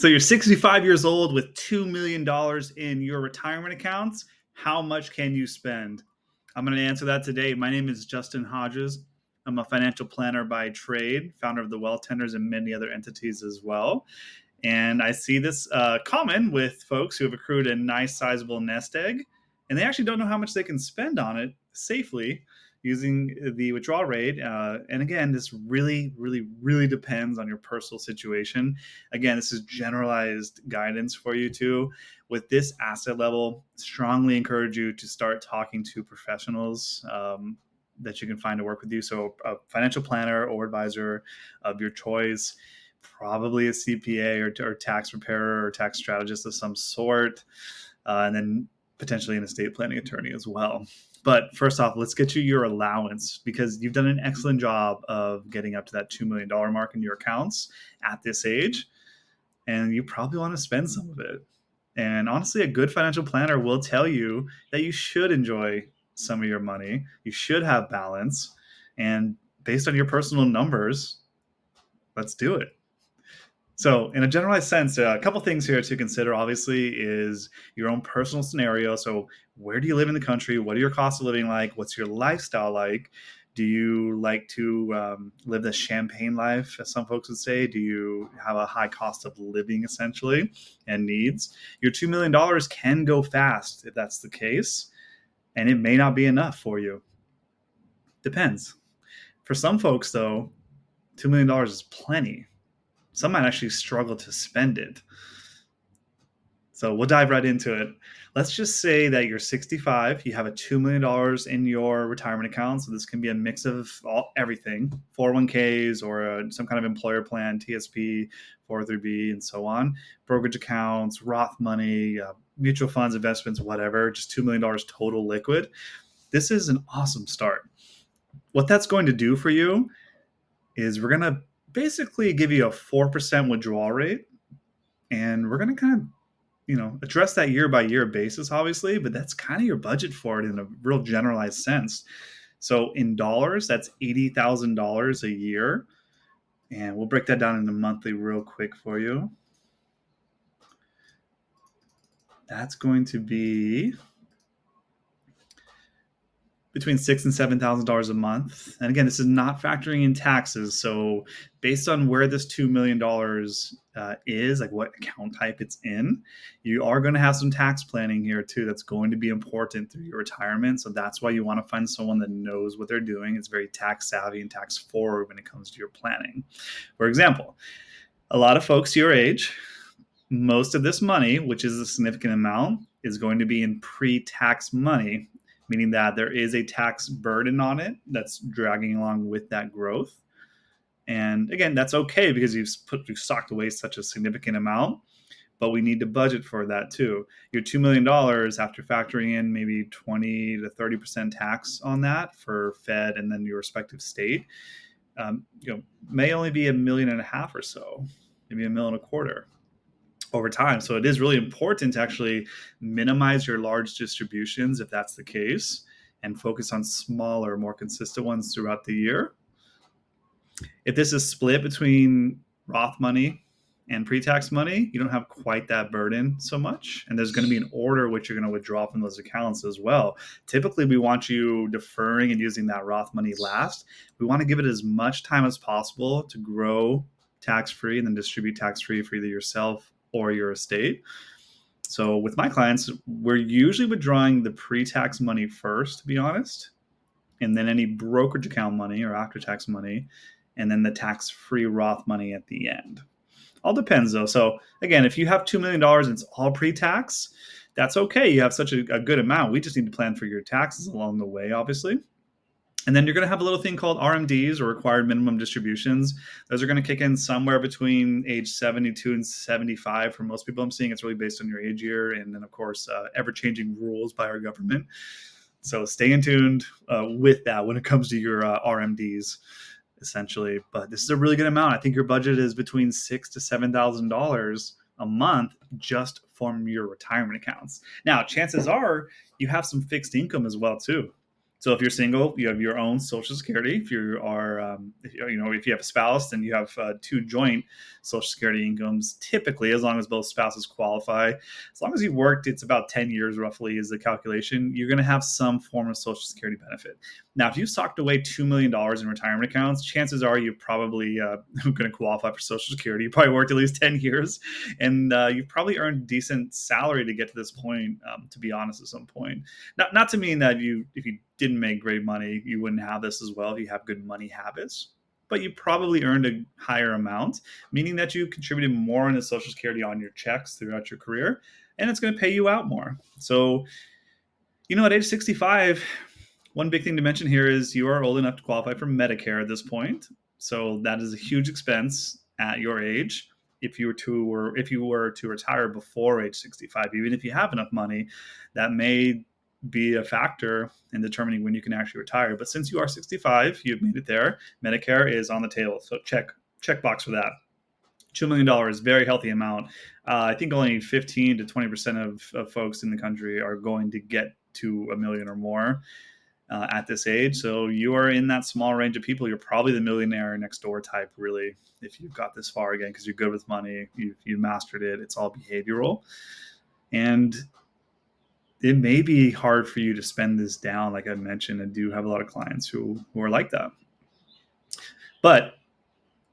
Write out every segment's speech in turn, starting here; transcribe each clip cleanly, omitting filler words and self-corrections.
So you're 65 years old with $2 million in your retirement accounts. How much can you spend? I'm going to answer that today. My name is Justin Hodges. I'm a financial planner by trade, founder of the WealthTenders and many other entities as well. And I see this common with folks who have accrued a nice sizable nest egg, and they actually don't know how much they can spend on it safely using the withdrawal rate. And again, this really, really, really depends on your personal situation. Again, this is generalized guidance for you too. With this asset level, strongly encourage you to start talking to professionals that you can find to work with you. So a financial planner or advisor of your choice, probably a CPA or tax preparer or tax strategist of some sort, and then potentially an estate planning attorney as well. But first off, let's get you your allowance, because you've done an excellent job of getting up to that $2 million mark in your accounts at this age, and you probably want to spend some of it. And honestly, a good financial planner will tell you that you should enjoy some of your money. You should have balance. And based on your personal numbers, let's do it. So in a generalized sense, a couple things here to consider, obviously, is your own personal scenario. So where do you live in the country? What are your costs of living like? What's your lifestyle like? Do you like to live the champagne life, as some folks would say? Do you have a high cost of living, essentially, and needs? Your $2 million can go fast if that's the case, and it may not be enough for you. Depends. For some folks, though, $2 million is plenty. Some might actually struggle to spend it. So we'll dive right into it. Let's just say that you're 65, you have a $2 million in your retirement account. So this can be a mix of everything, 401ks or some kind of employer plan, TSP, 403b, and so on, brokerage accounts, Roth money, mutual funds, investments, whatever, just $2 million total liquid. This is an awesome start. What that's going to do for you is we're going to basically give you a 4% withdrawal rate, and we're going to kind of address that year by year basis, obviously, but that's kind of your budget for it in a real generalized sense. So in dollars, that's $80,000 a year, and we'll break that down into monthly real quick for you. That's going to be between $6,000 and $7,000 a month. And again, this is not factoring in taxes. So based on where this $2 million is, like what account type it's in, you are going to have some tax planning here too. That's going to be important through your retirement. So that's why you want to find someone that knows what they're doing. It's very tax savvy and tax forward when it comes to your planning. For example, a lot of folks your age, most of this money, which is a significant amount, is going to be in pre-tax money, meaning that there is a tax burden on it that's dragging along with that growth. And again, that's okay because you've socked away such a significant amount, but we need to budget for that too. Your $2 million, after factoring in maybe 20 to 30% tax on that for Fed and then your respective state, may only be $1.5 million or so, maybe $1.25 million over time. So it is really important to actually minimize your large distributions if that's the case, and focus on smaller, more consistent ones throughout the year. If this is split between Roth money and pre-tax money, you don't have quite that burden so much. And there's going to be an order which you're going to withdraw from those accounts as well. Typically, we want you deferring and using that Roth money last. We want to give it as much time as possible to grow tax-free and then distribute tax-free for either yourself or your estate. So with my clients, we're usually withdrawing the pre-tax money first, to be honest, and then any brokerage account money or after-tax money, and then the tax-free Roth money at the end. All depends though. So again, if you have $2 million and it's all pre-tax, that's okay. You have such a good amount. We just need to plan for your taxes along the way, obviously. And then you're going to have a little thing called RMDs, or required minimum distributions. Those are going to kick in somewhere between age 72 and 75 for most people. I'm seeing it's really based on your age year. And then, of course, ever-changing rules by our government. So stay in tuned with that when it comes to your RMDs, essentially. But this is a really good amount. I think your budget is between $6,000 to $7,000 a month just from your retirement accounts. Now, chances are you have some fixed income as well, too. So if you're single, you have your own Social Security. If you are, if you have a spouse, then you have two joint Social Security incomes. Typically, as long as both spouses qualify, as long as you've worked, it's about 10 years roughly is the calculation. You're going to have some form of Social Security benefit. Now, if you socked away $2 million in retirement accounts, chances are you're probably going to qualify for Social Security. You probably worked at least 10 years, and you've probably earned a decent salary to get to this point, to be honest, at some point. Not to mean that if you didn't make great money, you wouldn't have this as well if you have good money habits. But you probably earned a higher amount, meaning that you contributed more into Social Security on your checks throughout your career, and it's going to pay you out more. So, at age 65, one big thing to mention here is you are old enough to qualify for Medicare at this point. So that is a huge expense at your age. If you were to retire before age 65, even if you have enough money, that may be a factor in determining when you can actually retire. But since you are 65, you've made it there. Medicare is on the table. So check box for that. $2 million, very healthy amount. I think only 15 to 20% of folks in the country are going to get to $1 million or more at this age. So you are in that small range of people. You're probably the millionaire next door type, really, if you've got this far, again, because you're good with money. You've mastered it. It's all behavioral. And it may be hard for you to spend this down, like I mentioned. I do have a lot of clients who are like that. But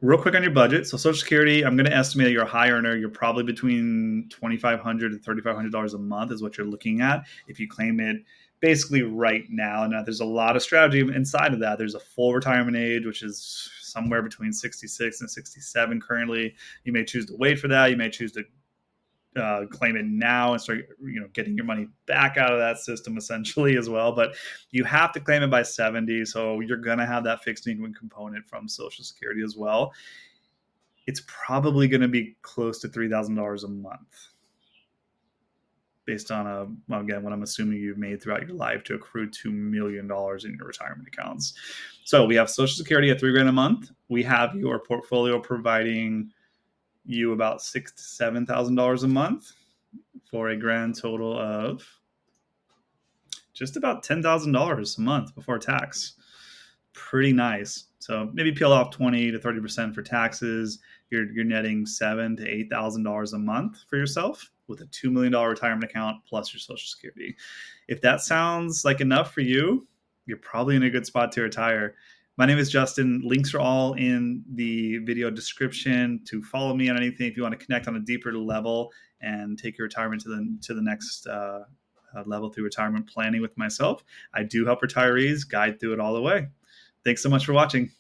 real quick on your budget. So Social Security, I'm going to estimate that you're a high earner. You're probably between $2,500 to $3,500 a month is what you're looking at if you claim it basically right now. Now, there's a lot of strategy inside of that. There's a full retirement age, which is somewhere between 66 and 67 currently. You may choose to wait for that. You may choose to claim it now and start getting your money back out of that system essentially as well. But you have to claim it by 70. So you're going to have that fixed income component from Social Security as well. It's probably going to be close to $3,000 a month based on, again, what I'm assuming you've made throughout your life to accrue $2 million in your retirement accounts. So we have Social Security at $3,000 a month. We have your portfolio providing you about $6,000 to $7,000 a month for a grand total of just about $10,000 a month before tax. Pretty nice. So maybe peel off 20 to 30% for taxes. You're netting $7,000 to $8,000 a month for yourself with a $2 million retirement account plus your Social Security. If that sounds like enough for you, you're probably in a good spot to retire. My name is Justin. Links are all in the video description to follow me on anything if you want to connect on a deeper level and take your retirement to the next level through retirement planning with myself. I do help retirees guide through it all the way. Thanks so much for watching.